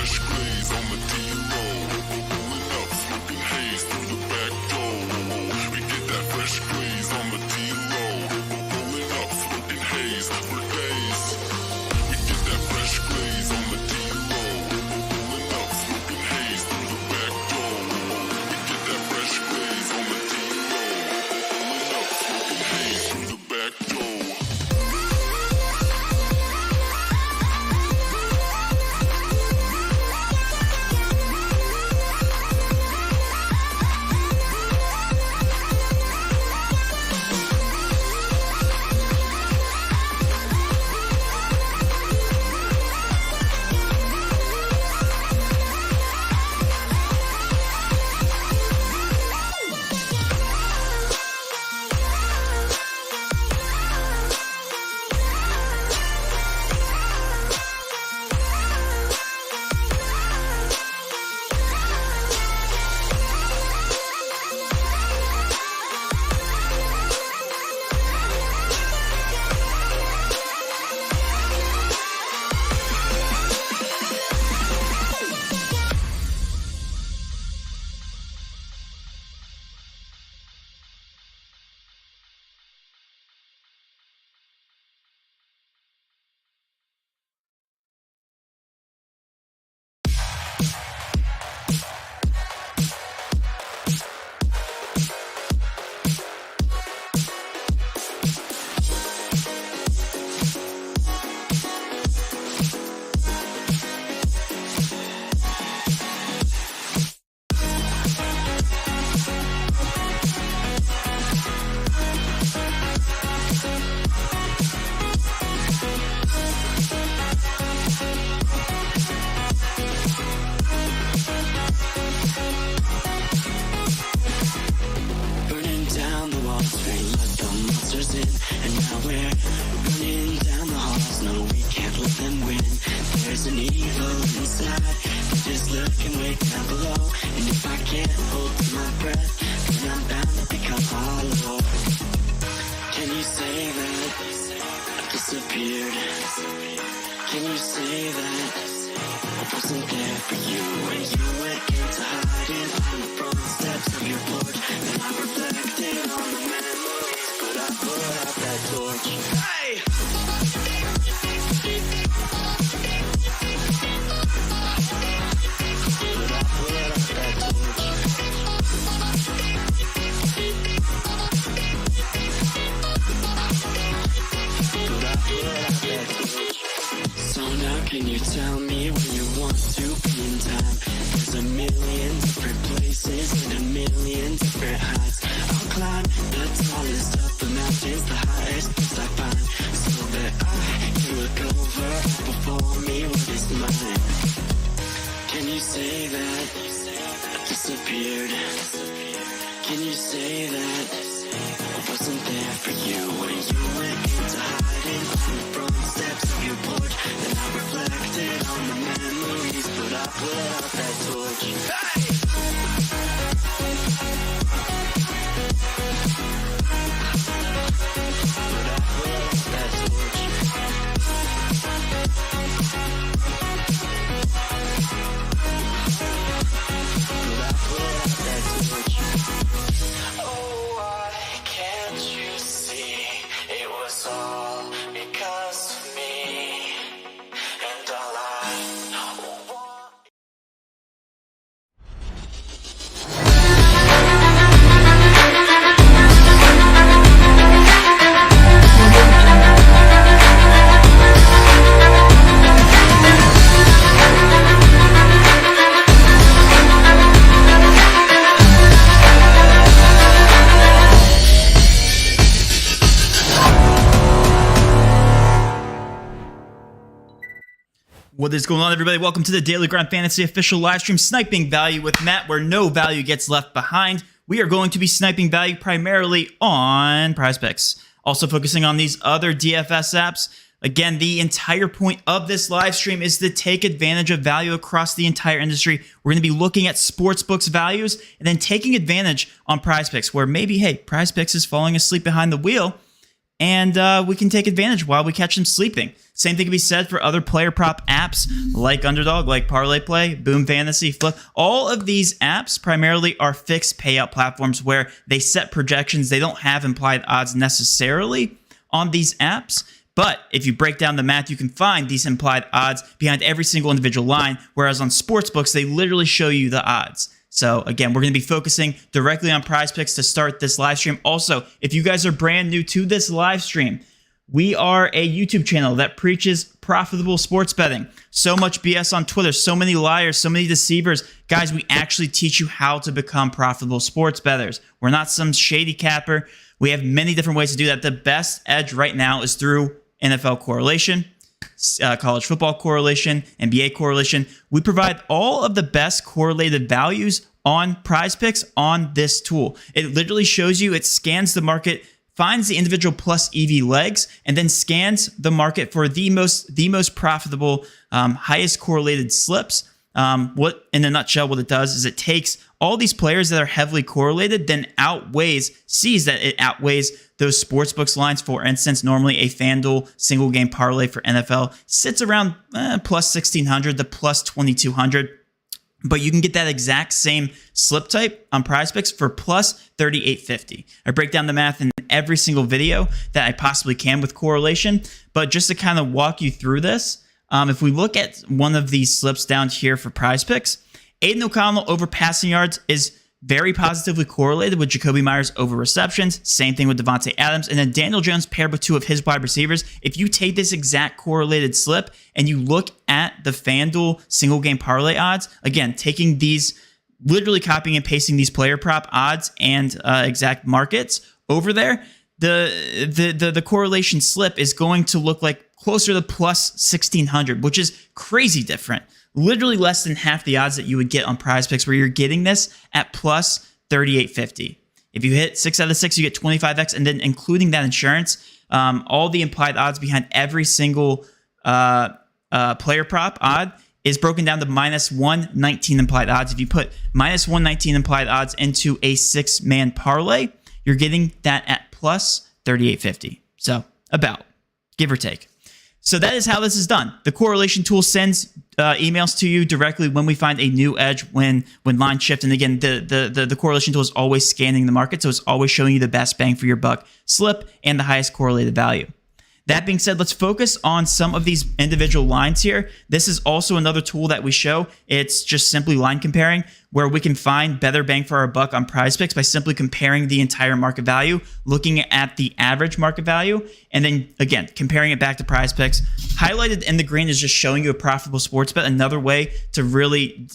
fresh glaze on the D-roll. Pulling up, smoking haze through the back door. We get that fresh glaze on the D-roll. Pulling up, smoking haze for days. We get that fresh glaze on the D-roll. Pulling up, smoking haze through the back door. We get that fresh glaze on the D-roll. Pulling up, smoking haze through the back door. Burning down the walls, we let the monsters in. And now we're running down the halls. No, we can't let them win. There's an evil inside. Just look and wait down below. And if I can't hold my breath, then I'm bound to become hollow. Can you say that I disappeared? Can you say that I wasn't there for you when you went into hiding on the front steps of your porch? And I reflected on the memories, but I put out that torch. Hey! But I put out that torch. But I put out that torch. So now can you tell me where you want to be in time? There's a million different places and a million different heights. I'll climb the tallest of the mountains, the highest place I find, so that I can look over before me what is mine. Can you say that I disappeared? Can you say that I wasn't there for you when you went into hiding on the front steps of your porch? Then I reflected on the memories, but I put out that torch. Hey! But I put out that torch. But I put out that torch. Oh, why can't you see it was all because of me and all I want? What is going on, everybody? Welcome to the Daily Grind Fantasy official live stream, Sniping Value with Matt, where no value gets left behind. We are going to be sniping value primarily on Prizepicks, also focusing on these other DFS apps. Again, the entire point of this live stream is to take advantage of value across the entire industry. We're going to be looking at sportsbooks values and then taking advantage on Prizepicks, where maybe, hey, Prizepicks is falling asleep behind the wheel, and we can take advantage while we catch them sleeping. Same thing can be said for other player prop apps like Underdog, like Parlay Play, Boom Fantasy, Flip. All of these apps primarily are fixed payout platforms where they set projections. They don't have implied odds necessarily on these apps. But if you break down the math, you can find these implied odds behind every single individual line, whereas on sportsbooks, they literally show you the odds. So again, we're going to be focusing directly on Prizepicks to start this live stream. Also, if you guys are brand new to this live stream, we are a YouTube channel that preaches profitable sports betting. So much BS on Twitter, so many liars, so many deceivers. Guys, we actually teach you how to become profitable sports bettors. We're not some shady capper. We have many different ways to do that. The best edge right now is through NFL correlation, college football correlation, NBA correlation. We provide all of the best correlated values on Prizepicks on this tool. It literally shows you, it scans the market, finds the individual plus EV legs, and then scans the market for the most profitable, highest correlated slips. What, in a nutshell, what it does is it takes all these players that are heavily correlated, then sees that it outweighs those sportsbooks lines. For instance, normally a FanDuel single game parlay for NFL sits around plus 1,600 to plus 2,200. But you can get that exact same slip type on Prizepicks for plus 3,850. I break down the math in every single video that I possibly can with correlation. But just to kind of walk you through this, if we look at one of these slips down here for Prizepicks, Aiden O'Connell over passing yards is very positively correlated with Jacoby Myers over receptions. Same thing with Devontae Adams. And then Daniel Jones paired with two of his wide receivers. If you take this exact correlated slip and you look at the FanDuel single game parlay odds, again, taking these, literally copying and pasting these player prop odds and exact markets over there, the correlation slip is going to look like closer to plus 1,600, which is crazy different. Literally less than half the odds that you would get on Prizepicks, where you're getting this at plus 3,850. If you hit 6 out of 6, you get 25x, and then including that insurance, all the implied odds behind every single player prop odd is broken down to minus 119 implied odds. If you put minus 119 implied odds into a 6-man parlay, you're getting that at plus 3,850. So about, give or take. So that is how this is done. The correlation tool sends emails to you directly when we find a new edge, when lines shift. And again, the correlation tool is always scanning the market, so it's always showing you the best bang for your buck slip and the highest correlated value. That being said, let's focus on some of these individual lines here. This is also another tool that we show. It's just simply line comparing, where we can find better bang for our buck on Prizepicks by simply comparing the entire market value, looking at the average market value, and then again, comparing it back to Prizepicks. Highlighted in the green is just showing you a profitable sports bet. Another way to really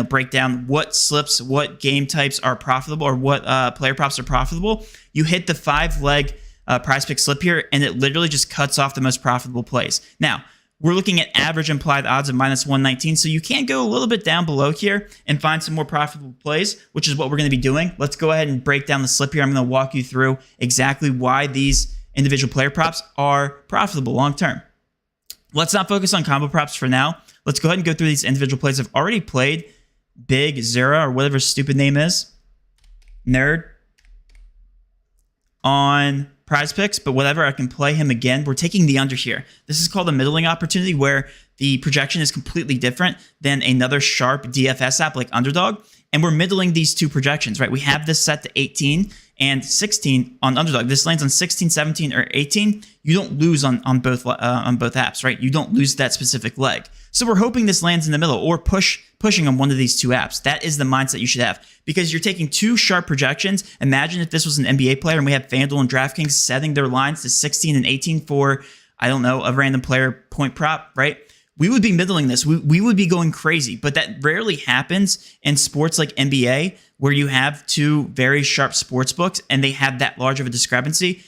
break down what slips, what game types are profitable, or what player props are profitable. You hit the 5-leg Prizepicks slip here, and it literally just cuts off the most profitable plays. Now, we're looking at average implied odds of minus 119, so you can go a little bit down below here and find some more profitable plays, which is what we're going to be doing. Let's go ahead and break down the slip here. I'm going to walk you through exactly why these individual player props are profitable long term. Let's not focus on combo props for now. Let's go ahead and go through these individual plays. I've already played Big Zera, or whatever his stupid name is, Nerd, on Prizepicks, but whatever, I can play him again. We're taking the under here. This is called a middling opportunity, where the projection is completely different than another sharp DFS app like Underdog, and we're middling these two projections, right? We have this set to 18 and 16 on Underdog. This lands on 16, 17, or 18. You don't lose on both apps, right? You don't lose that specific leg. So we're hoping this lands in the middle, or pushing on one of these two apps. That is the mindset you should have, because you're taking two sharp projections. Imagine if this was an NBA player and we have FanDuel and DraftKings setting their lines to 16 and 18 for, I don't know, a random player point prop, right? We would be middling this. We would be going crazy, but that rarely happens in sports like NBA, where you have two very sharp sports books and they have that large of a discrepancy.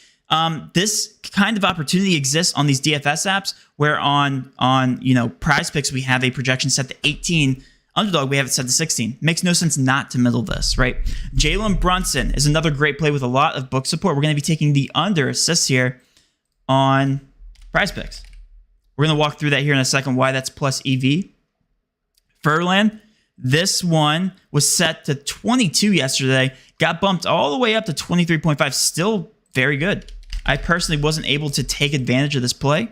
This kind of opportunity exists on these DFS apps, where on Prizepicks we have a projection set to 18. Underdog, we have it set to 16. Makes no sense not to middle this, right? Jalen Brunson is another great play with a lot of book support. We're going to be taking the under assists here on Prizepicks. We're going to walk through that here in a second, why that's plus EV. Furlan, this one was set to 22 yesterday, got bumped all the way up to 23.5. Still very good. I personally wasn't able to take advantage of this play.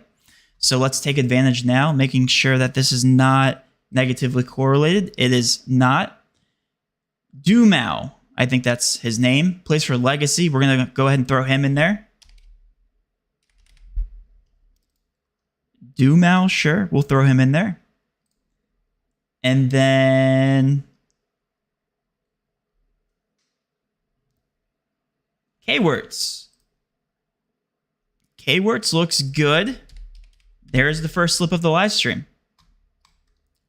So let's take advantage now, making sure that this is not negatively correlated. It is not. Dumao, I think that's his name, plays for Legacy. We're going to go ahead and throw him in there. Dumao, sure. We'll throw him in there. And then K-Words. K-Words looks good. There's the first slip of the live stream.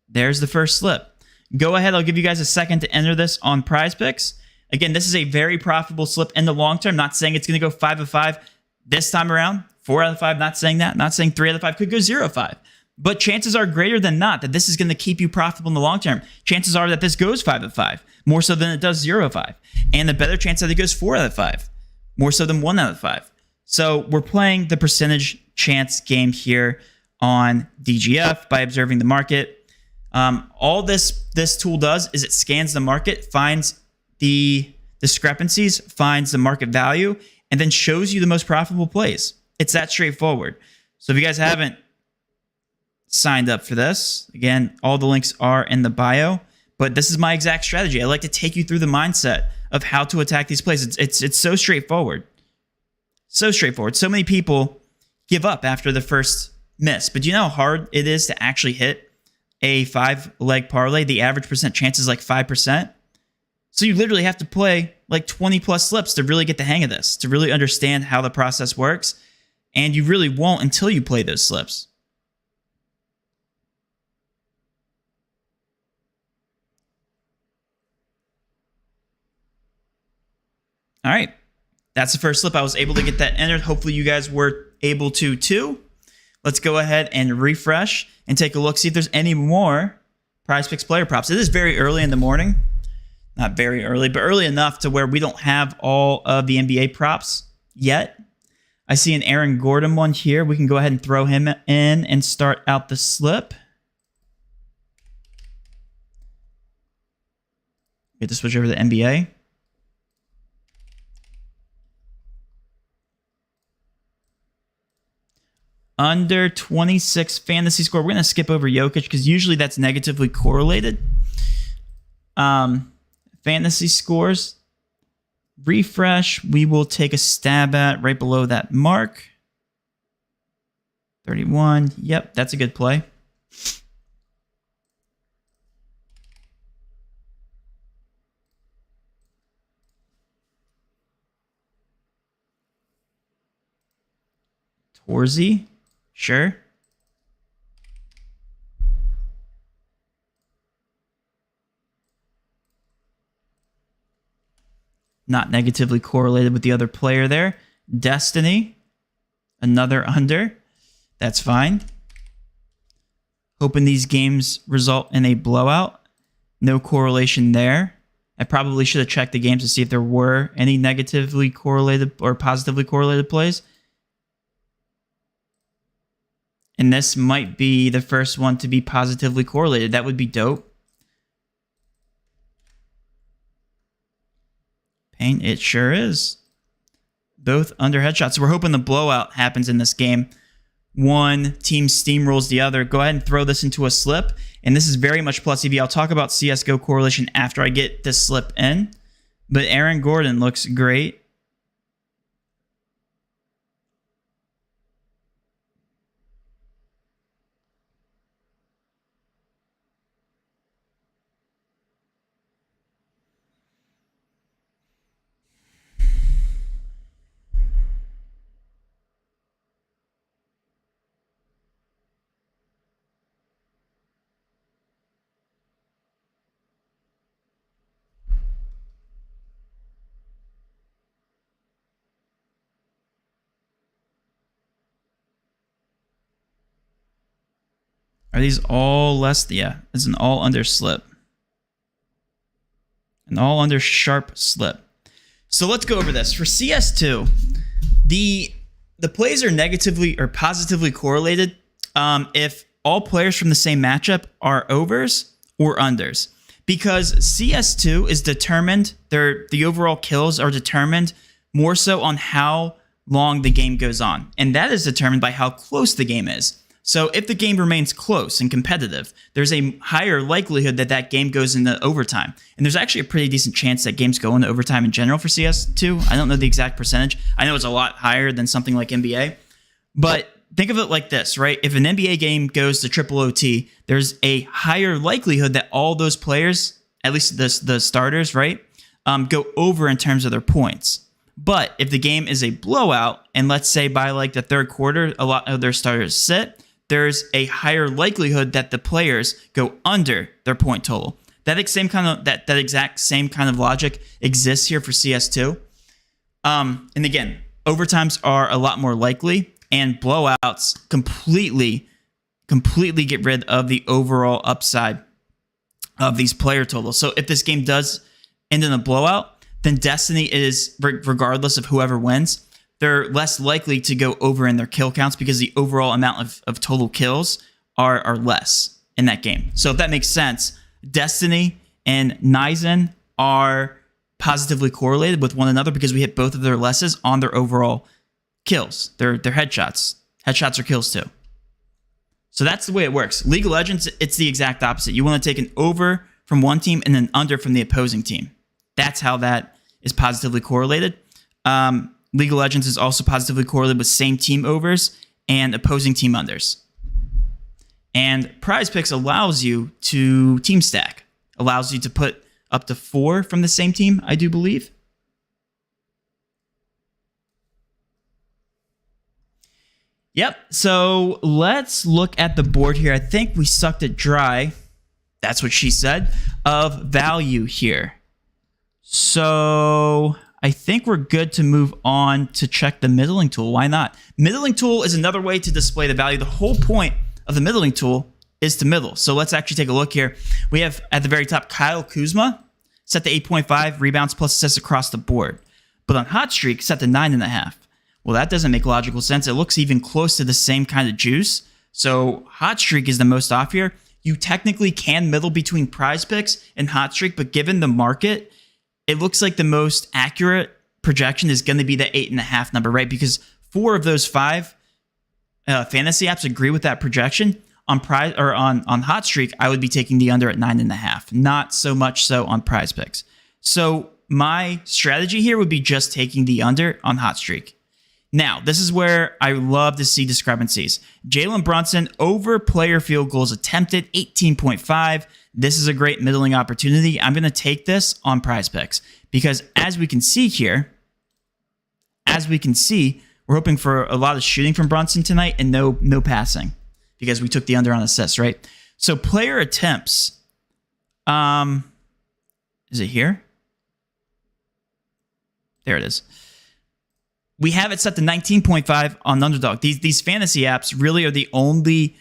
There's the first slip. Go ahead. I'll give you guys a second to enter this on Prizepicks. Again, this is a very profitable slip in the long term. Not saying it's going to go 5 of 5 this time around. 4 out of 5, not saying that. Not saying 3 out of 5 could go 0 of 5. But chances are greater than not that this is going to keep you profitable in the long term. Chances are that this goes 5 of 5, more so than it does 0 of 5. And the better chance that it goes 4 out of 5, more so than 1 out of 5. So we're playing the percentage chance game here on DGF by observing the market. All this tool does is it scans the market, finds the discrepancies, finds the market value, and then shows you the most profitable plays. It's that straightforward. So if you guys haven't signed up for this, again, all the links are in the bio, but this is my exact strategy. I like to take you through the mindset of how to attack these plays. It's so straightforward. So straightforward. So many people give up after the first miss, but do you know how hard it is to actually hit a 5-leg parlay? The average percent chance is like 5%. So you literally have to play like 20 plus slips to really get the hang of this, to really understand how the process works. And you really won't until you play those slips. All right. That's the first slip. I was able to get that entered. Hopefully you guys were able to too. Let's go ahead and refresh and take a look, see if there's any more Prizepicks player props. It is very early in the morning. Not very early, but early enough to where we don't have all of the NBA props yet. I see an Aaron Gordon one here. We can go ahead and throw him in and start out the slip. Get to switch over to the NBA. Under 26 fantasy score. We're going to skip over Jokic because usually that's negatively correlated. Fantasy scores. Refresh. We will take a stab at right below that mark. 31. Yep, that's a good play. Torzy. Sure. Not negatively correlated with the other player there. Destiny. Another under. That's fine. Hoping these games result in a blowout. No correlation there. I probably should have checked the games to see if there were any negatively correlated or positively correlated plays. And this might be the first one to be positively correlated. That would be dope. Paint, it sure is. Both under headshots. So we're hoping the blowout happens in this game. One team steamrolls the other. Go ahead and throw this into a slip. And this is very much plus EV. I'll talk about CSGO correlation after I get this slip in. But Aaron Gordon looks great. Are these all less? Yeah, it's an all under slip. An all under sharp slip. So let's go over this. For CS2, the plays are negatively or positively correlated if all players from the same matchup are overs or unders. Because CS2 is determined, the overall kills are determined more so on how long the game goes on. And that is determined by how close the game is. So if the game remains close and competitive, there's a higher likelihood that that game goes into overtime. And there's actually a pretty decent chance that games go into overtime in general for CS2. I don't know the exact percentage. I know it's a lot higher than something like NBA. But think of it like this, right? If an NBA game goes to triple OT, there's a higher likelihood that all those players, at least the starters, right, go over in terms of their points. But if the game is a blowout, and let's say by like the third quarter, a lot of their starters sit, there's a higher likelihood that the players go under their point total. That exact same kind of logic exists here for CS2. And again, overtimes are a lot more likely, and blowouts completely get rid of the overall upside of these player totals. So if this game does end in a blowout, then Destiny is, regardless of whoever wins, they're less likely to go over in their kill counts because the overall amount of total kills are less in that game. So if that makes sense, Destiny and Nizen are positively correlated with one another because we hit both of their lesses on their overall kills. They're headshots. Headshots are kills too. So that's the way it works. League of Legends, it's the exact opposite. You want to take an over from one team and an under from the opposing team. That's how that is positively correlated. League of Legends is also positively correlated with same team overs and opposing team unders. And Prizepicks allows you to team stack. Allows you to put up to 4 from the same team, I do believe. Yep, so let's look at the board here. I think we sucked it dry. That's what she said. Of value here. So I think we're good to move on to check the middling tool. Why not? Middling tool is another way to display the value. The whole point of the middling tool is to middle. So let's actually take a look here. We have at the very top Kyle Kuzma, set to 8.5 rebounds plus assists across the board. But on Hot Streak, set to 9.5. Well, that doesn't make logical sense. It looks even close to the same kind of juice. So Hot Streak is the most off here. You technically can middle between Prizepicks and Hot Streak, but given the market, it looks like the most accurate projection is going to be the 8.5 number, right? Because 4 of those 5 fantasy apps agree with that projection. On Hot Streak, I would be taking the under at 9.5, not so much so on Prizepicks. So my strategy here would be just taking the under on Hot Streak. Now, this is where I love to see discrepancies. Jalen Brunson over player field goals attempted, 18.5. This is a great middling opportunity. I'm going to take this on Prizepicks because as we can see here, we're hoping for a lot of shooting from Brunson tonight and no passing because we took the under on assists, right? So player attempts, is it here? There it is. We have it set to 19.5 on Underdog. These fantasy apps really are the only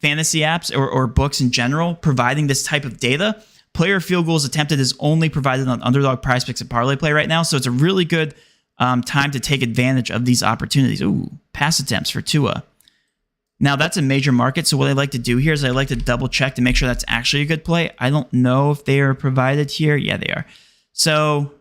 fantasy apps or books in general providing this type of data. Player field goals attempted is only provided on Underdog, Prizepicks, and Parlay Play right now, so it's a really good time to take advantage of these opportunities. Ooh, pass attempts for Tua. Now, that's a major market, so what I like to do here is I like to double check to make sure that's actually a good play. I don't know if they are provided here. Yeah, they are. So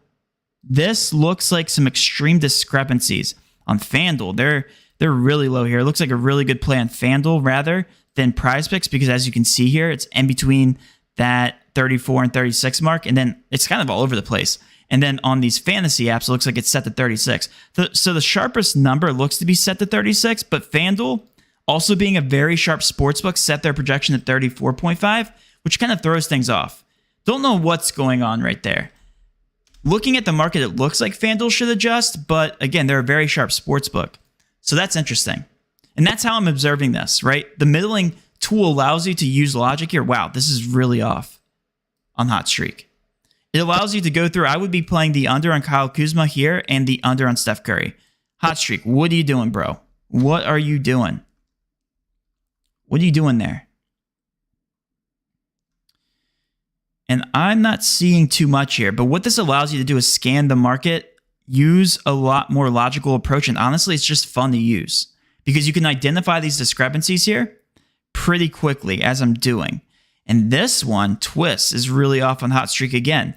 this looks like some extreme discrepancies on FanDuel. They're really low here. It looks like a really good play on FanDuel rather than Prizepicks because as you can see here, it's in between that 34 and 36 mark, and then it's kind of all over the place. And then on these fantasy apps, it looks like it's set to 36. So the sharpest number looks to be set to 36, but FanDuel, also being a very sharp sportsbook, set their projection at 34.5, which kind of throws things off. Don't know what's going on right there. Looking at the market, it looks like FanDuel should adjust, but again, they're a very sharp sportsbook. So that's interesting. And that's how I'm observing this, right? The middling tool allows you to use logic here. Wow, this is really off on Hot Streak. It allows you to go through. I would be playing the under on Kyle Kuzma here and the under on Steph Curry. Hot Streak, what are you doing, bro? What are you doing? What are you doing there? And I'm not seeing too much here, but what this allows you to do is scan the market, use a lot more logical approach, and honestly, it's just fun to use because you can identify these discrepancies here pretty quickly as I'm doing. And this one, Twist, is really off on Hot Streak again.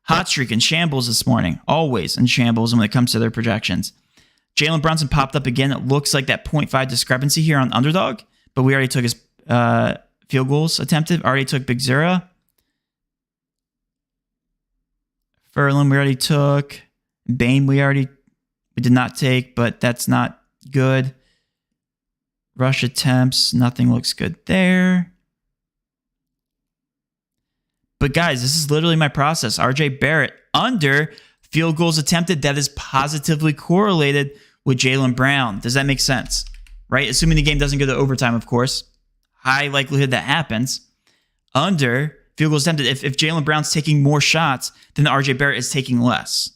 Hot streak in shambles this morning. Always in shambles when it comes to their projections. Jalen Brunson popped up again. It looks like that 0.5 discrepancy here on underdog, but we already took his field goals attempted. Already took Big Zera. Furlan we already took. Bane we did not take, but that's not good. Rush attempts, nothing looks good there. But guys, this is literally my process. RJ Barrett under field goals attempted. That is positively correlated with Jaylen Brown. Does that make sense? Right? Assuming the game doesn't go to overtime, of course. High likelihood that happens. Under field goals attempted. If Jaylen Brown's taking more shots, then RJ Barrett is taking less.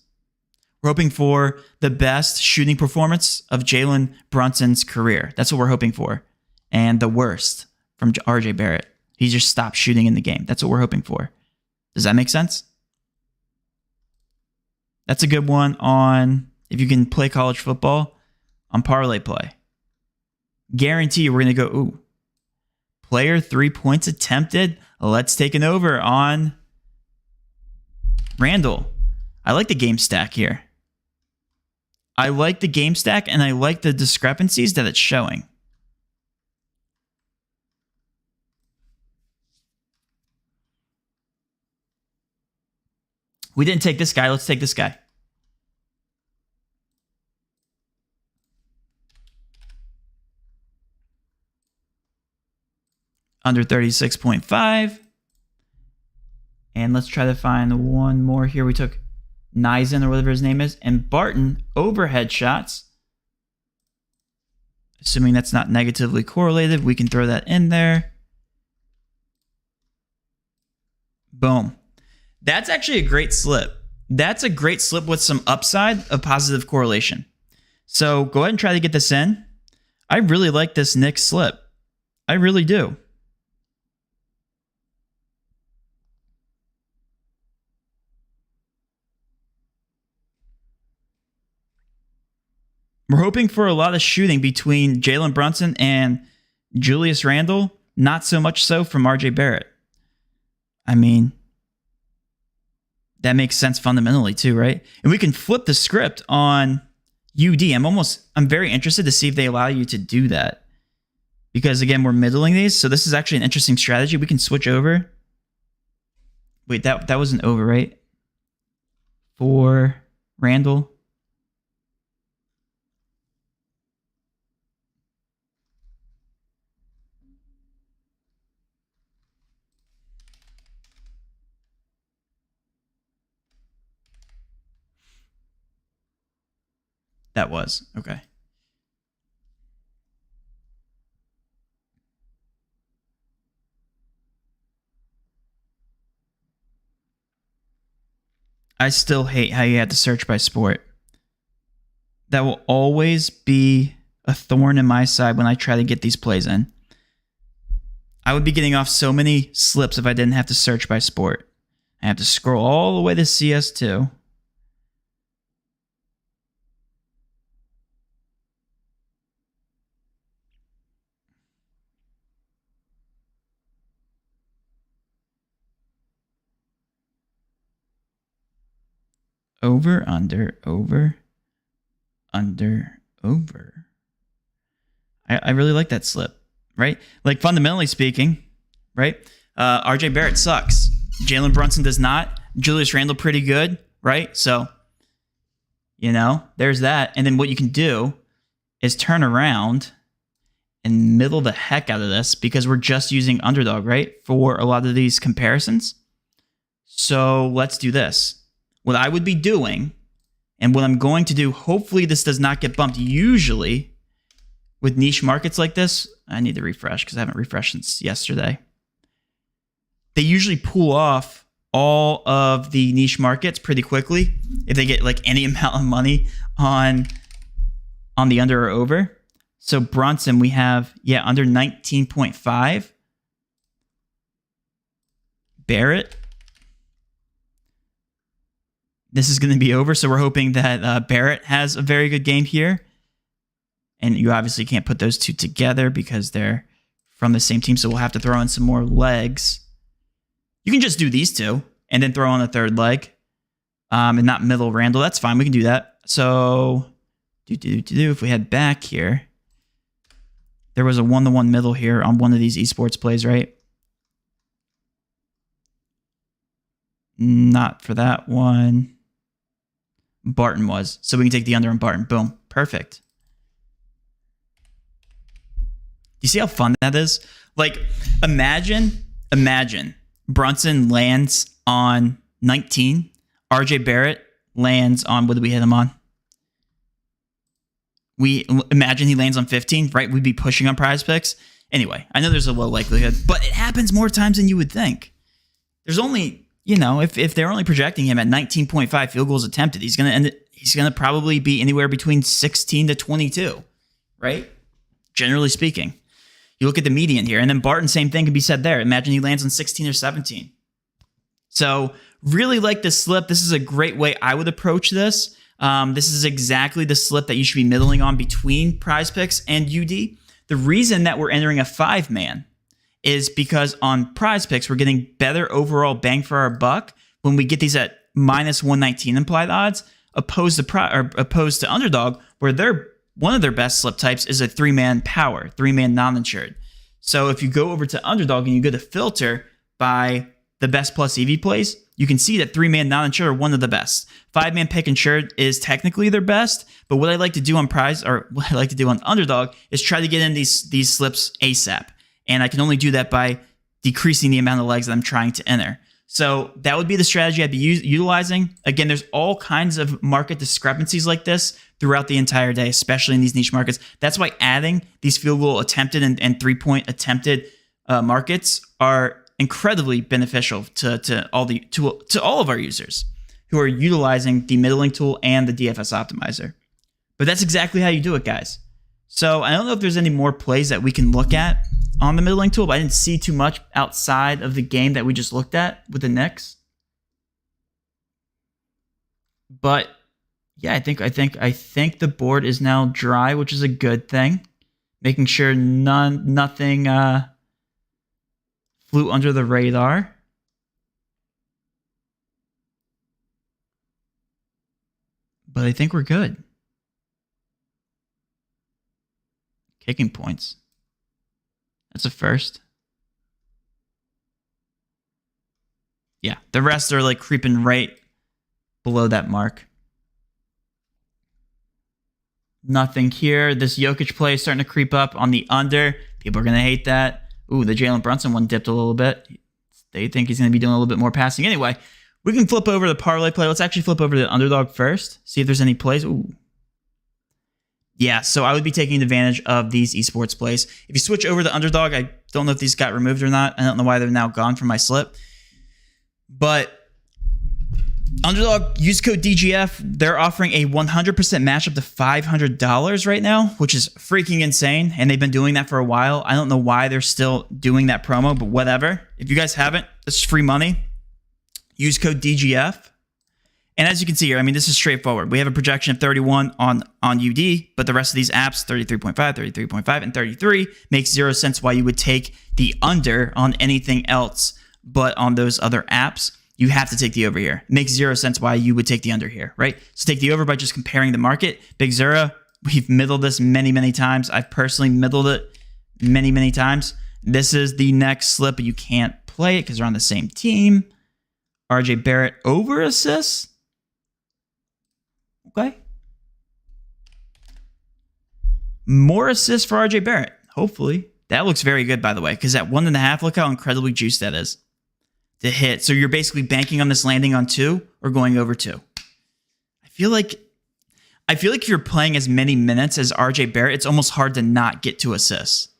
We're hoping for the best shooting performance of Jalen Brunson's career. That's what we're hoping for. And the worst from RJ Barrett. He just stopped shooting in the game. That's what we're hoping for. Does that make sense? That's a good one on, if you can play college football, on parlay play. Guarantee we're going to go, ooh, player 3 points attempted. Let's take an over on Randall. I like the game stack here. I like the game stack, and I like the discrepancies that it's showing. We didn't take this guy. Let's take this guy. Under 36.5. And let's try to find one more here. We took Nisen or whatever his name is. And Barton, overhead shots. Assuming that's not negatively correlated, we can throw that in there. Boom. That's actually a great slip. That's a great slip with some upside of positive correlation. So go ahead and try to get this in. I really like this Knicks slip. I really do. We're hoping for a lot of shooting between Jalen Brunson and Julius Randle. Not so much so from RJ Barrett. I mean, that makes sense fundamentally too, right? And we can flip the script on UD. I'm very interested to see if they allow you to do that. Because again, we're middling these. So this is actually an interesting strategy. We can switch over. Wait, that wasn't over, right? For Randall. That was. Okay. I still hate how you had to search by sport. That will always be a thorn in my side when I try to get these plays in. I would be getting off so many slips if I didn't have to search by sport. I have to scroll all the way to CS2. Over, under, over, under, over. I really like that slip, right? Like fundamentally speaking, right? RJ Barrett sucks. Jalen Brunson does not. Julius Randle pretty good, right? So, you know, there's that. And then what you can do is turn around and middle the heck out of this because we're just using underdog, right? For a lot of these comparisons. So let's do this. What I would be doing, and what I'm going to do, hopefully this does not get bumped. Usually, with niche markets like this, I need to refresh because I haven't refreshed since yesterday. They usually pull off all of the niche markets pretty quickly if they get like any amount of money on the under or over. So Brunson, we have, under 19.5. Barrett. This is going to be over, so we're hoping that Barrett has a very good game here. And you obviously can't put those two together because they're from the same team, so we'll have to throw in some more legs. You can just do these two and then throw on a third leg. and not middle Randall. That's fine. We can do that. So, if we head back here, there was a 1-to-1 middle here on one of these esports plays, right? Not for that one. Barton was. So we can take the under on Barton. Boom. Perfect. You see how fun that is? Like, imagine Brunson lands on 19. RJ Barrett lands on, what did we hit him on? We imagine he lands on 15, right? We'd be pushing on Prizepicks. Anyway, I know there's a low likelihood, but it happens more times than you would think. There's only, if they're only projecting him at 19.5 field goals attempted, he's gonna probably be anywhere between 16 to 22, right? Generally speaking. You look at the median here, and then Barton, same thing can be said there. Imagine he lands on 16 or 17. So really like this slip. This is a great way I would approach this. This is exactly the slip that you should be middling on between Prizepicks and UD. The reason that we're entering a 5-man is because on Prizepicks, we're getting better overall bang for our buck when we get these at minus 119 implied odds, opposed to Underdog, where one of their best slip types is a 3-man power, 3-man non-insured. So if you go over to Underdog and you go to filter by the best plus EV plays, you can see that 3-man non-insured are one of the best. 5-man pick insured is technically their best, but what I like to do on what I like to do on Underdog is try to get in these slips ASAP. And I can only do that by decreasing the amount of legs that I'm trying to enter. So that would be the strategy I'd be utilizing. Again, there's all kinds of market discrepancies like this throughout the entire day, especially in these niche markets. That's why adding these field goal attempted and 3-point attempted markets are incredibly beneficial to all of our users who are utilizing the middling tool and the DFS optimizer. But that's exactly how you do it, guys. So I don't know if there's any more plays that we can look at on the middling tool, but I didn't see too much outside of the game that we just looked at with the Knicks. But yeah, I think the board is now dry, which is a good thing. Making sure nothing flew under the radar. But I think we're good. Kicking points. That's a first. Yeah, the rest are like creeping right below that mark. Nothing here. This Jokic play is starting to creep up on the under. People are going to hate that. Ooh, the Jalen Brunson one dipped a little bit. They think he's going to be doing a little bit more passing. Anyway, we can flip over the parlay play. Let's actually flip over to the Underdog first. See if there's any plays. Ooh. Yeah, so I would be taking advantage of these esports plays. If you switch over to Underdog, I don't know if these got removed or not. I don't know why they're now gone from my slip. But Underdog, use code DGF. They're offering a 100% match up to $500 right now, which is freaking insane. And they've been doing that for a while. I don't know why they're still doing that promo, but whatever. If you guys haven't, this is free money. Use code DGF. And as you can see here, I mean, this is straightforward. We have a projection of 31 on UD, but the rest of these apps, 33.5, 33.5, and 33, makes 0 sense why you would take the under on anything else. But on those other apps, you have to take the over here. It makes 0 sense why you would take the under here, right? So take the over by just comparing the market. Big Zero, we've middled this many, many times. I've personally middled it many, many times. This is the next slip, but you can't play it because they're on the same team. RJ Barrett over assists. Okay. More assists for RJ Barrett, hopefully. That looks very good, by the way, because at 1.5, look how incredibly juiced that is to hit. So you're basically banking on this landing on 2 or going over 2. I feel like if you're playing as many minutes as RJ Barrett, it's almost hard to not get 2 assists.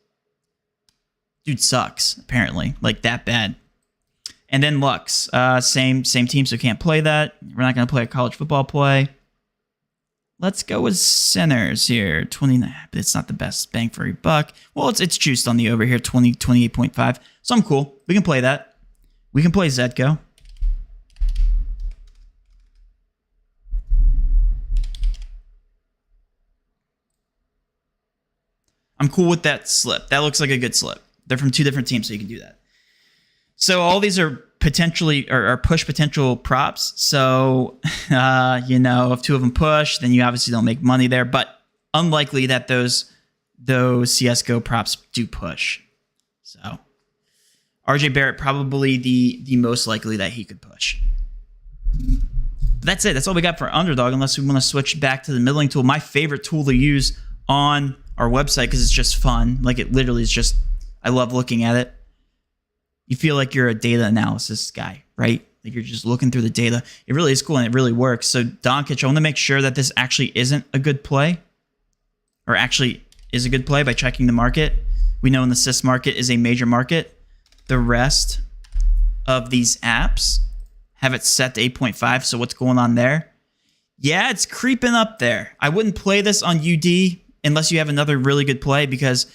Dude sucks, apparently. Like, that bad. And then Lux. Same team, so can't play that. We're not going to play a college football play. Let's go with centers here. 29, but it's not the best bang for your buck. Well, it's juiced on the over here, 28.5. So I'm cool. We can play that. We can play Zetko. I'm cool with that slip. That looks like a good slip. They're from 2 different teams, so you can do that. So all these are potentially or push potential props. So, you know, if two of them push, then you obviously don't make money there. But unlikely that those CSGO props do push. So, RJ Barrett probably the most likely that he could push. But that's it. That's all we got for Underdog, unless we want to switch back to the middling tool. My favorite tool to use on our website because it's just fun. Like, it literally is just, I love looking at it. You feel like you're a data analysis guy, right? Like you're just looking through the data. It really is cool and it really works. So Doncic, I want to make sure that this actually isn't a good play, or actually is a good play by checking the market. We know in the CIS market is a major market. The rest of these apps have it set to 8.5. So what's going on there? Yeah, it's creeping up there. I wouldn't play this on UD unless you have another really good play, because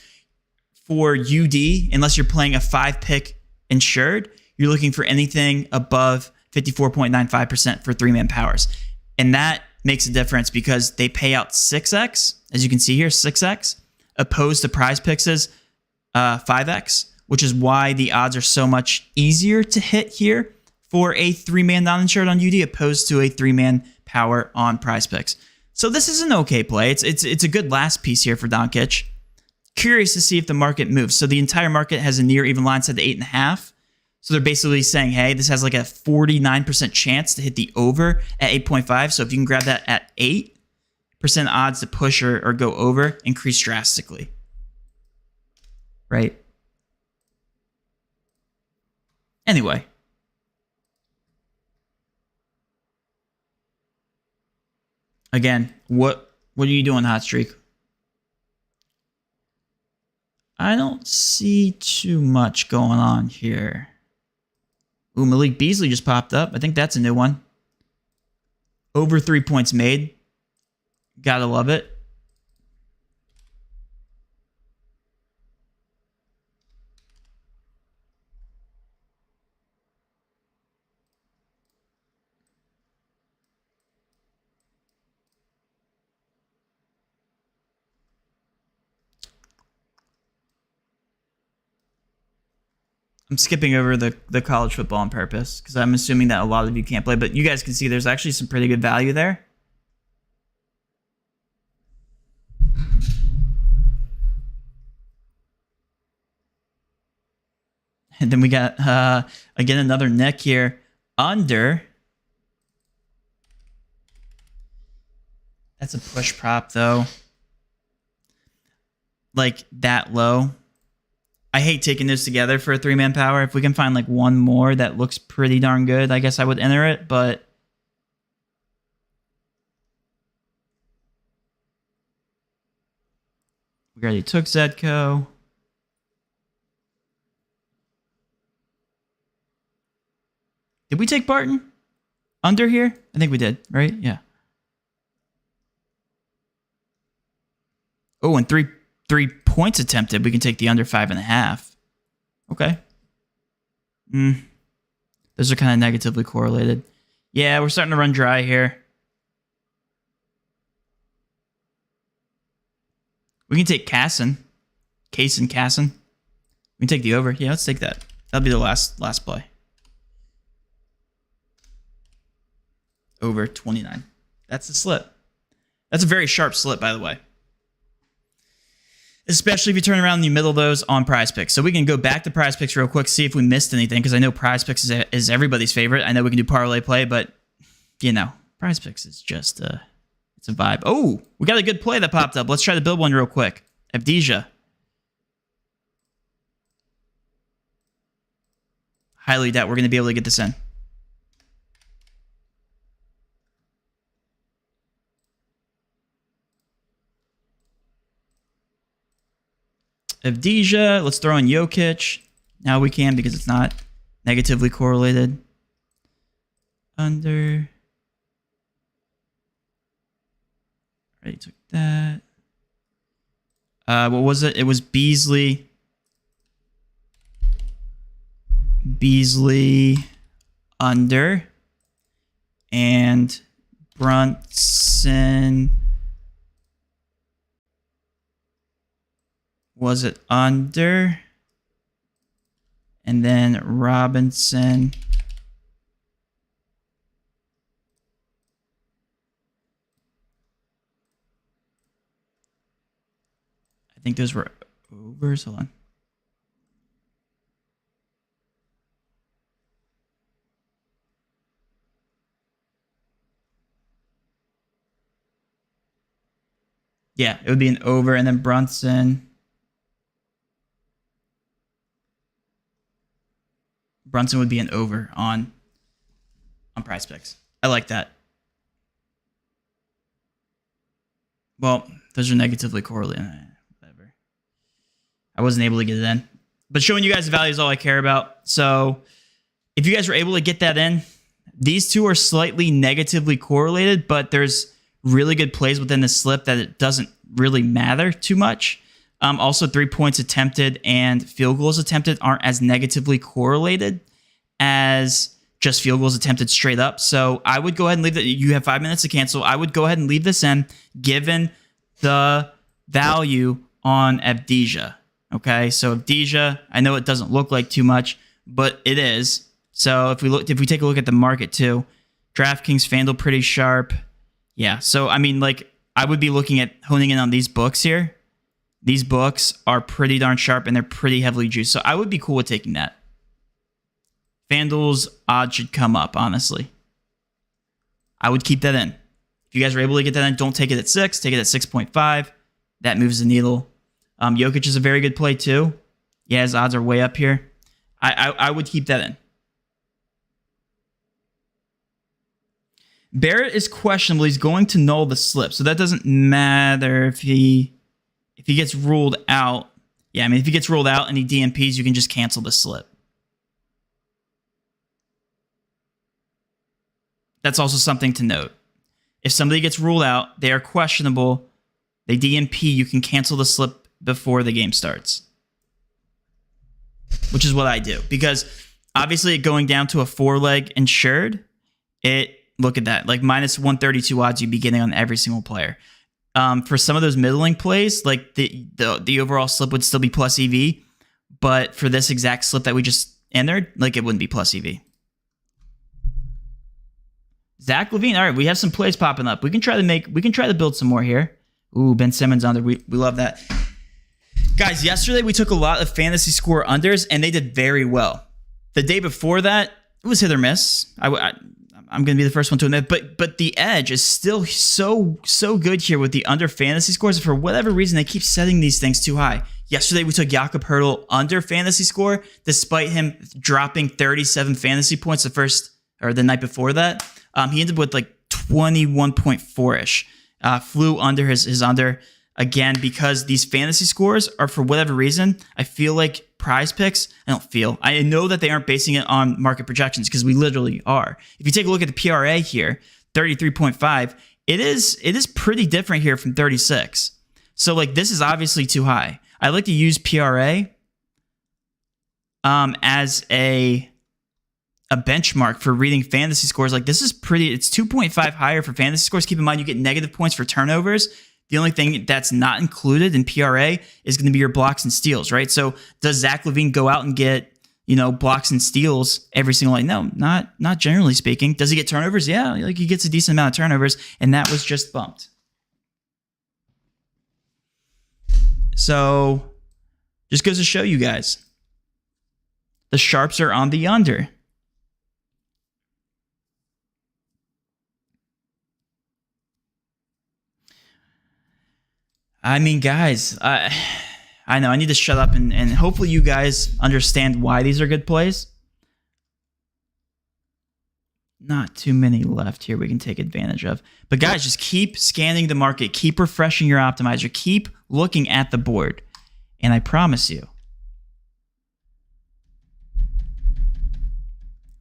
for UD, unless you're playing a 5-pick insured, you're looking for anything above 54.95% for 3-man powers. And that makes a difference because they pay out 6x, as you can see here, 6x, opposed to Prizepicks' 5x, which is why the odds are so much easier to hit here for a 3-man non-insured on UD opposed to a 3-man power on Prizepicks. So this is an okay play. It's a good last piece here for Doncic. Curious to see if the market moves. So the entire market has a near even line set to 8.5. So they're basically saying, hey, this has like a 49% chance to hit the over at 8.5. So if you can grab that at 8%, odds to push or go over increase drastically. Right? Anyway. Again, what are you doing, Hot Streak? I don't see too much going on here. Ooh, Malik Beasley just popped up. I think that's a new one. Over 3 points made. Gotta love it. I'm skipping over the college football on purpose because I'm assuming that a lot of you can't play, but you guys can see there's actually some pretty good value there. And then we got, again, another Nick here. Under. That's a push prop, though. Like, that low. I hate taking those together for a 3-man power. If we can find like one more that looks pretty darn good, I guess I would enter it, but we already took Zedco. Did we take Barton? Under here? I think we did, right? Yeah. Oh, and three points attempted. We can take the under 5.5. Okay. Those are kind of negatively correlated. Yeah, we're starting to run dry here. We can take Casson. We can take the over. Yeah, let's take that. That'll be the last play. Over 29. That's the slip. That's a very sharp slip, by the way. Especially if you turn around in the middle of those on Prizepicks. So we can go back to Prizepicks real quick, see if we missed anything, because I know Prizepicks is everybody's favorite. I know we can do parlay play, but, you know, Prizepicks is just, it's a vibe. Oh, we got a good play that popped up. Let's try to build one real quick. Avdija. Highly doubt we're going to be able to get this in. Avdija, let's throw in Jokic. Now we can because it's not negatively correlated. Under. Already took that. What was it? It was Beasley. Beasley under. And Brunson. Was it under? And then Robinson think those were overs. Hold on. Yeah, it would be an over, and then Brunson would be an over on Prizepicks. I like that. Well, those are negatively correlated. Whatever. I wasn't able to get it in. But showing you guys the value is all I care about. So if you guys were able to get that in, these two are slightly negatively correlated, but there's really good plays within the slip that it doesn't really matter too much. Also, 3 points attempted and field goals attempted aren't as negatively correlated as just field goals attempted straight up. So I would go ahead and leave that. You have 5 minutes to cancel. I would go ahead and leave this in, given the value on Avdija. Okay, so Avdija, I know it doesn't look like too much, but it is. So if we take a look at the market too, DraftKings, FanDuel, pretty sharp. Yeah, so I mean, like, I would be looking at honing in on these books here. These books are pretty darn sharp and they're pretty heavily juiced. So I would be cool with taking that. FanDuel's odds should come up, honestly. I would keep that in. If you guys are able to get that in, don't take it at 6. Take it at 6.5. That moves the needle. Jokic is a very good play too. Yeah, his odds are way up here. I would keep that in. Barrett is questionable. He's going to null the slip, so that doesn't matter if he gets ruled out. Yeah, I mean, if he gets ruled out and he DMPs, you can just cancel the slip. That's also something to note. If somebody gets ruled out, they are questionable, they DMP, you can cancel the slip before the game starts. Which is what I do. Because obviously going down to a 4-leg insured, look at that. Like minus 132 odds you'd be getting on every single player. For some of those middling plays, like the overall slip would still be plus EV. But for this exact slip that we just entered, like it wouldn't be plus EV. Zach LaVine. All right, we have some plays popping up. We can try to build some more here. Ooh, Ben Simmons under. We love that. Guys, yesterday we took a lot of fantasy score unders and they did very well. The day before that, it was hit or miss. I'm going to be the first one to admit, but the edge is still so good here with the under fantasy scores. For whatever reason, they keep setting these things too high. Yesterday, we took Jakob Poeltl under fantasy score, despite him dropping 37 fantasy points the night before that. He ended with like 21.4-ish. Flew under his under again because these fantasy scores are, for whatever reason, I feel like Prizepicks. I know that they aren't basing it on market projections because we literally are. If you take a look at the PRA here, 33.5, it is pretty different here from 36. So like this is obviously too high. I like to use PRA as a benchmark for reading fantasy scores. Like this is pretty, it's 2.5 higher for fantasy scores. Keep in mind you get negative points for turnovers. The only thing that's not included in PRA is going to be your blocks and steals, right? So does Zach LaVine go out and get, blocks and steals every single night? No, not generally speaking. Does he get turnovers? Yeah, like he gets a decent amount of turnovers, and that was just bumped. So just goes to show you guys, the sharps are on the under. I mean, guys, I know I need to shut up and hopefully you guys understand why these are good plays. Not too many left here we can take advantage of. But guys, just keep scanning the market. Keep refreshing your optimizer. Keep looking at the board. And I promise you.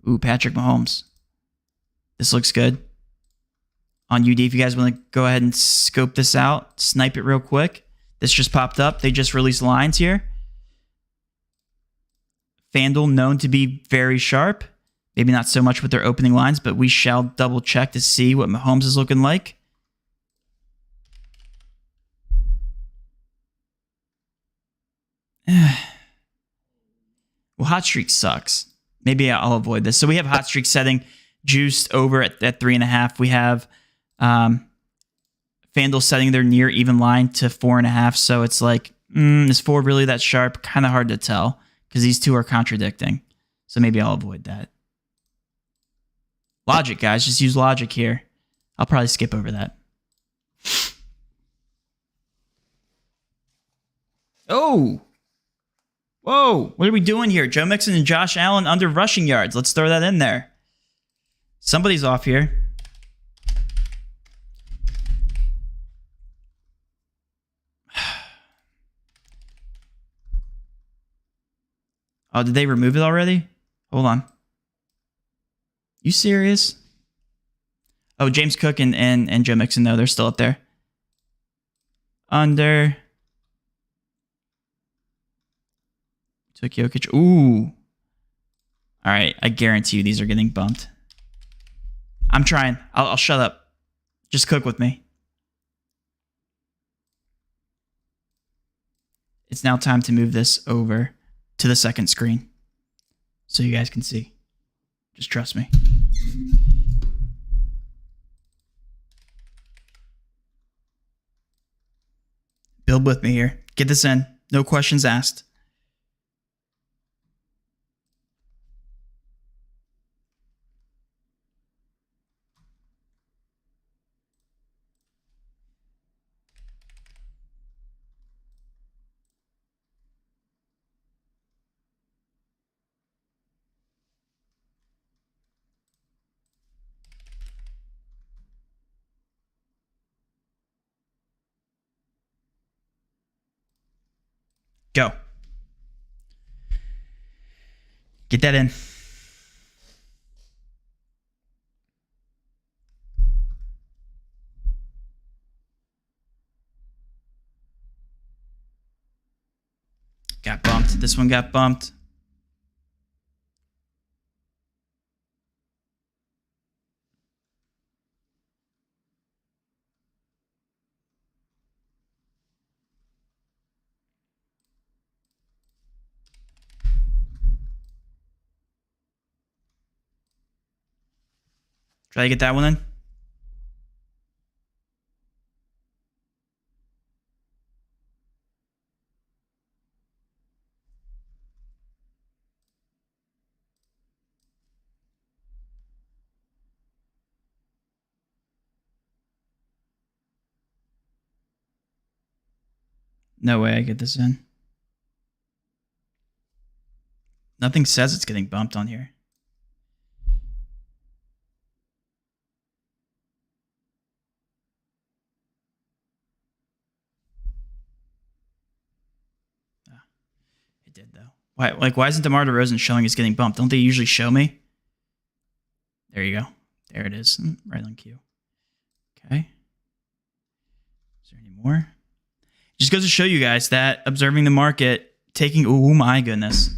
Ooh, Patrick Mahomes. This looks good. On UD, if you guys want to go ahead and scope this out, snipe it real quick. This just popped up. They just released lines here. FanDuel known to be very sharp. Maybe not so much with their opening lines, but we shall double check to see what Mahomes is looking like. Well, Hot Streak sucks. Maybe I'll avoid this. So we have Hot Streak setting juiced over at 3.5. We have FanDuel setting their near even line to 4.5. So it's like, Is 4 really that sharp? Kind of hard to tell because these two are contradicting. So maybe I'll avoid that. Logic, guys. Just use logic here. I'll probably skip over that. Oh! Whoa! What are we doing here? Joe Mixon and Josh Allen under rushing yards. Let's throw that in there. Somebody's off here. Oh, did they remove it already? Hold on. You serious? Oh, James Cook and Joe Mixon, though. They're still up there. Under. Took Jokic. Ooh. All right. I guarantee you these are getting bumped. I'm trying. I'll shut up. Just cook with me. It's now time to move this over to the second screen so you guys can see. Just trust me. Build with me here. Get this in. No questions asked. Go. Get that in. Got bumped. This one got bumped. Try to get that one in. No way I get this in. Nothing says it's getting bumped on here. It did though. Why isn't DeMar DeRozan showing it's getting bumped? Don't they usually show me? There you go. There it is. Right on cue. Okay. Is there any more? Just goes to show you guys that observing the market, taking, oh my goodness.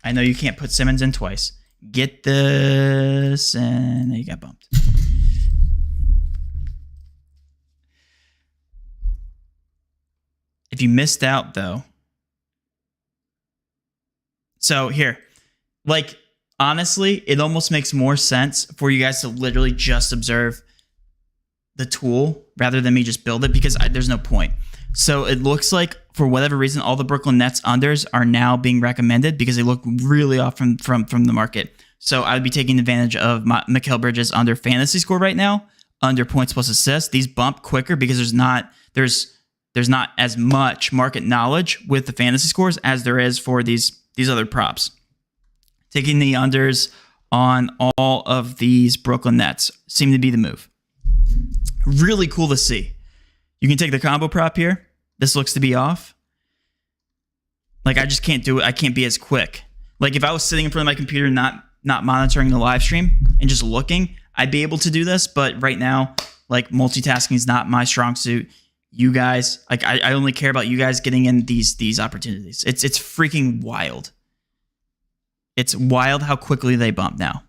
I know you can't put Simmons in twice. Get this, and he got bumped. If you missed out, though. So here, like, honestly, it almost makes more sense for you guys to literally just observe the tool rather than me just build it because there's no point. So it looks like for whatever reason, all the Brooklyn Nets unders are now being recommended because they look really off from the market. So I would be taking advantage of Mikal Bridges under fantasy score right now, under points plus assists. These bump quicker because there's not as much market knowledge with the fantasy scores as there is for these other props. Taking the unders on all of these Brooklyn Nets seem to be the move. Really cool to see. You can take the combo prop here. This looks to be off. Like, I just can't do it. I can't be as quick. Like, if I was sitting in front of my computer not monitoring the live stream and just looking, I'd be able to do this. But right now, like, multitasking is not my strong suit. You guys, like, I only care about you guys getting in these opportunities. It's freaking wild. It's wild how quickly they bump now.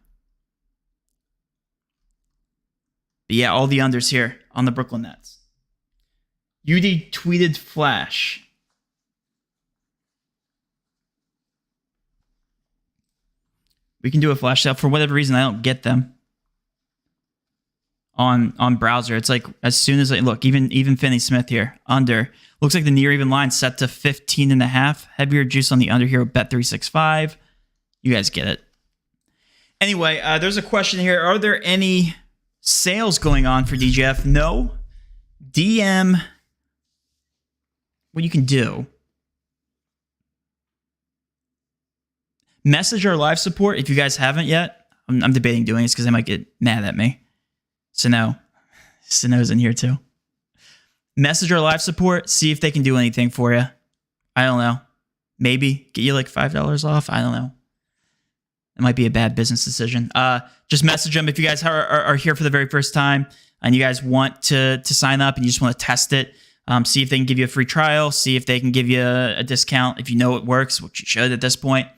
But yeah, all the unders here on the Brooklyn Nets. UD tweeted flash. We can do a flash sale. For whatever reason, I don't get them on browser. It's like as soon as I look, even Finney Smith here, under. Looks like the near even line set to 15.5. Heavier juice on the under here with Bet365. You guys get it. Anyway, there's a question here. Are there any sales going on for DGF? No. DM, what you can do, message our live support if you guys haven't yet. I'm debating doing this because they might get mad at me. Sano's in here too. Message our live support, see if they can do anything for you. I don't know. Maybe get you like $5 off. I don't know. It might be a bad business decision. Just message them if you guys are here for the very first time and you guys want to sign up and you just want to test it. See if they can give you a free trial. See if they can give you a discount if you know it works, which you should at this point.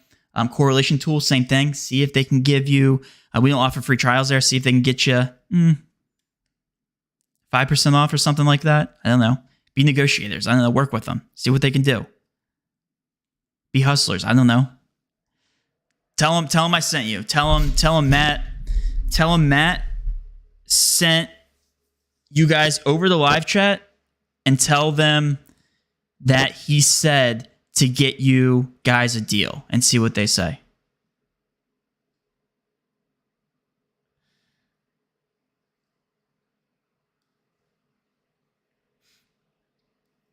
Correlation tool, same thing. See if they can give you, we don't offer free trials there. See if they can get you 5% off or something like that. I don't know. Be negotiators. I don't know. Work with them. See what they can do. Be hustlers. I don't know. Tell them I sent you. Tell them Matt sent you guys over the live chat and tell them that he said to get you guys a deal and see what they say.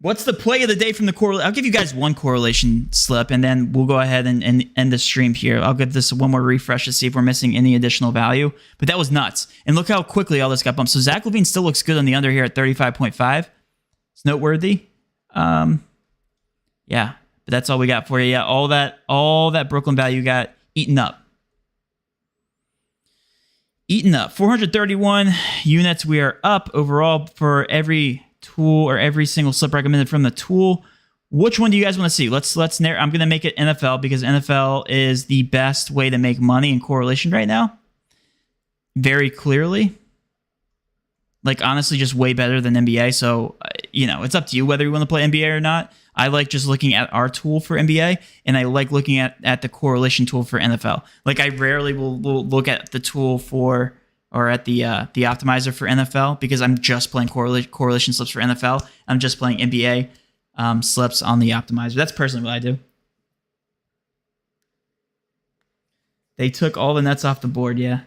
What's the play of the day from the correlation? I'll give you guys one correlation slip, and then we'll go ahead and end the stream here. I'll give this one more refresh to see if we're missing any additional value. But that was nuts. And look how quickly all this got bumped. So Zach LaVine still looks good on the under here at 35.5. It's noteworthy. Yeah, but that's all we got for you. Yeah, all that Brooklyn value got eaten up. 431 units. We are up overall for every tool or every single slip recommended from the tool. Which one do you guys want to see? Let's narrow. I'm going to make it NFL because NFL is the best way to make money in correlation right now. Very clearly. Like, honestly, just way better than NBA. So, it's up to you whether you want to play NBA or not. I like just looking at our tool for NBA, and I like looking at the correlation tool for NFL. Like, I rarely will look at the tool for or at the optimizer for NFL because I'm just playing correlation slips for NFL. I'm just playing NBA slips on the optimizer. That's personally what I do. They took all the nets off the board, yeah.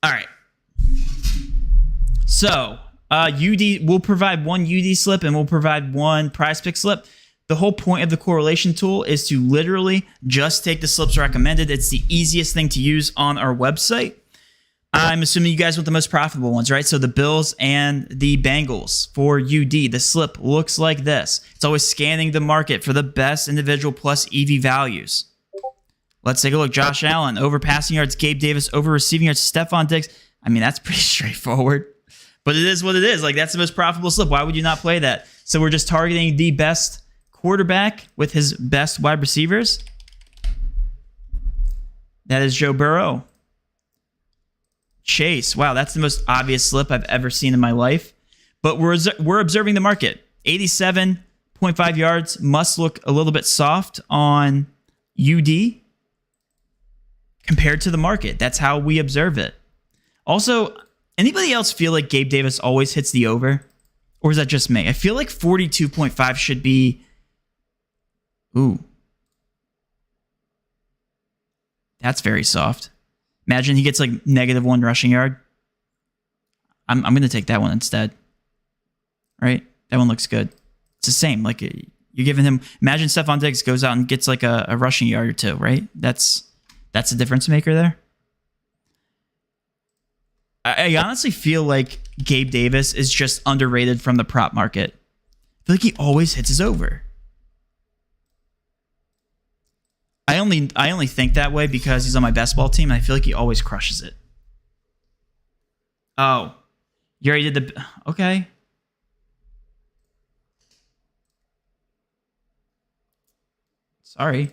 All right. So, UD, we'll provide one UD slip and we'll provide one Prizepicks slip. The whole point of the correlation tool is to literally just take the slips recommended. It's the easiest thing to use on our website. I'm assuming you guys want the most profitable ones, right? So the Bills and the Bengals for UD. The slip looks like this. It's always scanning the market for the best individual plus EV values. Let's take a look. Josh Allen, over passing yards. Gabe Davis, over receiving yards. Stephon Diggs. I mean, that's pretty straightforward. But it is what it is. Like, that's the most profitable slip. Why would you not play that? So we're just targeting the best quarterback with his best wide receivers. That is Joe Burrow. Chase. Wow, that's the most obvious slip I've ever seen in my life. But we're observing the market. 87.5 yards must look a little bit soft on UD compared to the market. That's how we observe it. Also, anybody else feel like Gabe Davis always hits the over? Or is that just me? I feel like 42.5 should be... Ooh. That's very soft. Imagine he gets like -1 rushing yard. I'm going to take that one instead. Right? That one looks good. It's the same. Like, you're giving him... Imagine Stephon Diggs goes out and gets like a rushing yard or two, right? That's a difference maker there. I honestly feel like Gabe Davis is just underrated from the prop market. I feel like he always hits his over. I only think that way because he's on my best ball team, and I feel like he always crushes it. Oh. You already did the... Okay. Sorry.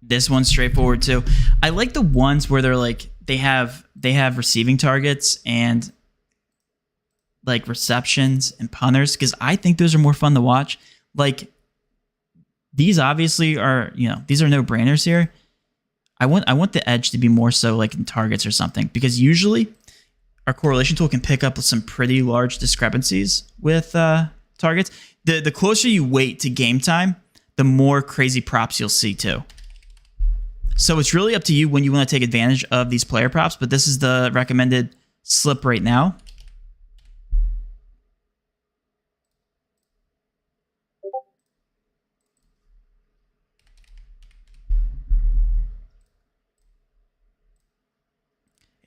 This one's straightforward too. I like the ones where they're like they have receiving targets and like receptions and punters because I think those are more fun to watch. Like, these obviously are, these are no brainers here. I want the edge to be more so like in targets or something, because usually our correlation tool can pick up some pretty large discrepancies with targets. The closer you wait to game time, the more crazy props you'll see too. So it's really up to you when you want to take advantage of these player props, but this is the recommended slip right now.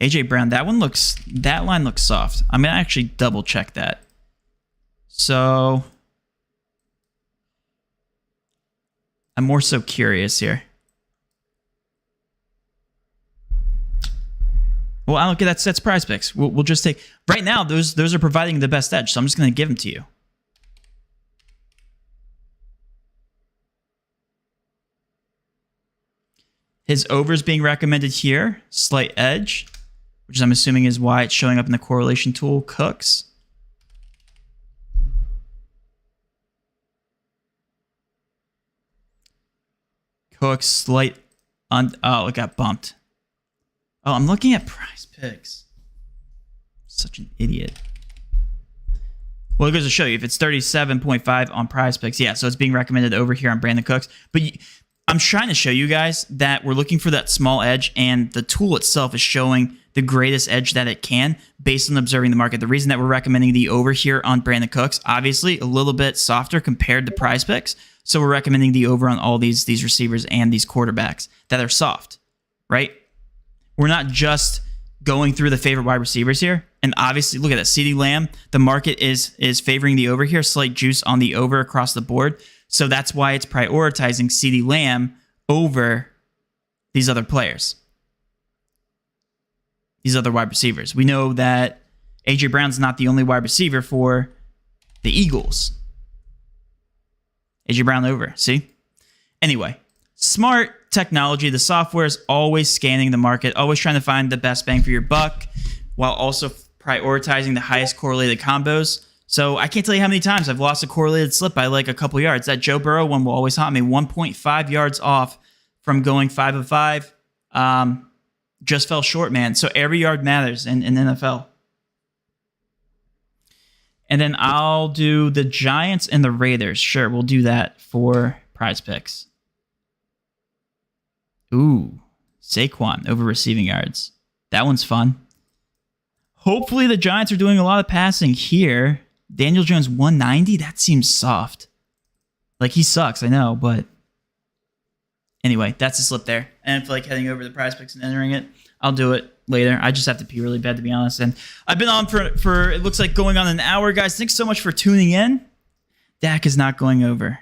AJ Brown, that line looks soft. I'm gonna actually double check that. So I'm more so curious here. Well, I don't get that. That's Prizepicks. We'll just take right now. Those are providing the best edge, so I'm just gonna give them to you. His overs being recommended here, slight edge, which I'm assuming is why it's showing up in the correlation tool. Cooks. Cooks, slight oh, it got bumped. Oh, I'm looking at Prizepicks. Such an idiot. Well, it goes to show you if it's 37.5 on Prizepicks, yeah, so it's being recommended over here on Brandon Cooks. But I'm trying to show you guys that we're looking for that small edge, and the tool itself is showing the greatest edge that it can based on observing the market. The reason that we're recommending the over here on Brandon Cooks, obviously a little bit softer compared to Prizepicks, so we're recommending the over on all these receivers and these quarterbacks that are soft, right? We're not just going through the favorite wide receivers here. And obviously, look at that. CeeDee Lamb, the market is favoring the over here. Slight juice on the over across the board. So that's why it's prioritizing CeeDee Lamb over these other players. These other wide receivers. We know that A.J. Brown's not the only wide receiver for the Eagles. A.J. Brown over. See? Anyway. Smart technology. The software is always scanning the market, always trying to find the best bang for your buck, while also prioritizing the highest correlated combos. So I can't tell you how many times I've lost a correlated slip by like a couple yards. That Joe Burrow one will always haunt me. 1.5 yards off from going 5 of 5. Just fell short, man. So every yard matters in NFL. And then I'll do the Giants and the Raiders. Sure, we'll do that for Prizepicks. Ooh, Saquon over receiving yards. That one's fun. Hopefully the Giants are doing a lot of passing here. Daniel Jones 190, that seems soft. Like, he sucks, I know, but anyway, that's a slip there. And I feel like heading over to Prizepicks and entering it. I'll do it later. I just have to pee really bad, to be honest. And I've been on for it looks like going on an hour, guys. Thanks so much for tuning in. Dak is not going over.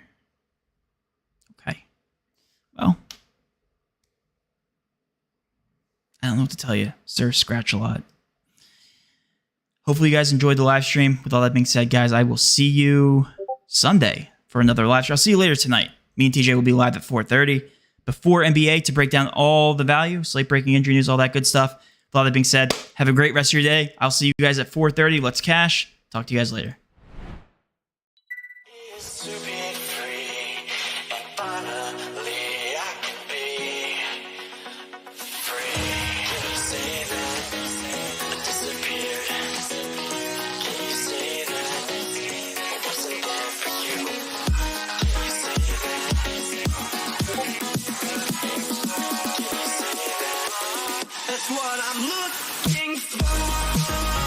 Okay. Well, I don't know what to tell you. Sir, scratch a lot. Hopefully you guys enjoyed the live stream. With all that being said, guys, I will see you Sunday for another live stream. I'll see you later tonight. Me and TJ will be live at 4:30 before NBA to break down all the value, slate breaking injury news, all that good stuff. With all that being said, have a great rest of your day. I'll see you guys at 4:30. Let's cash. Talk to you guys later. That's what I'm looking for.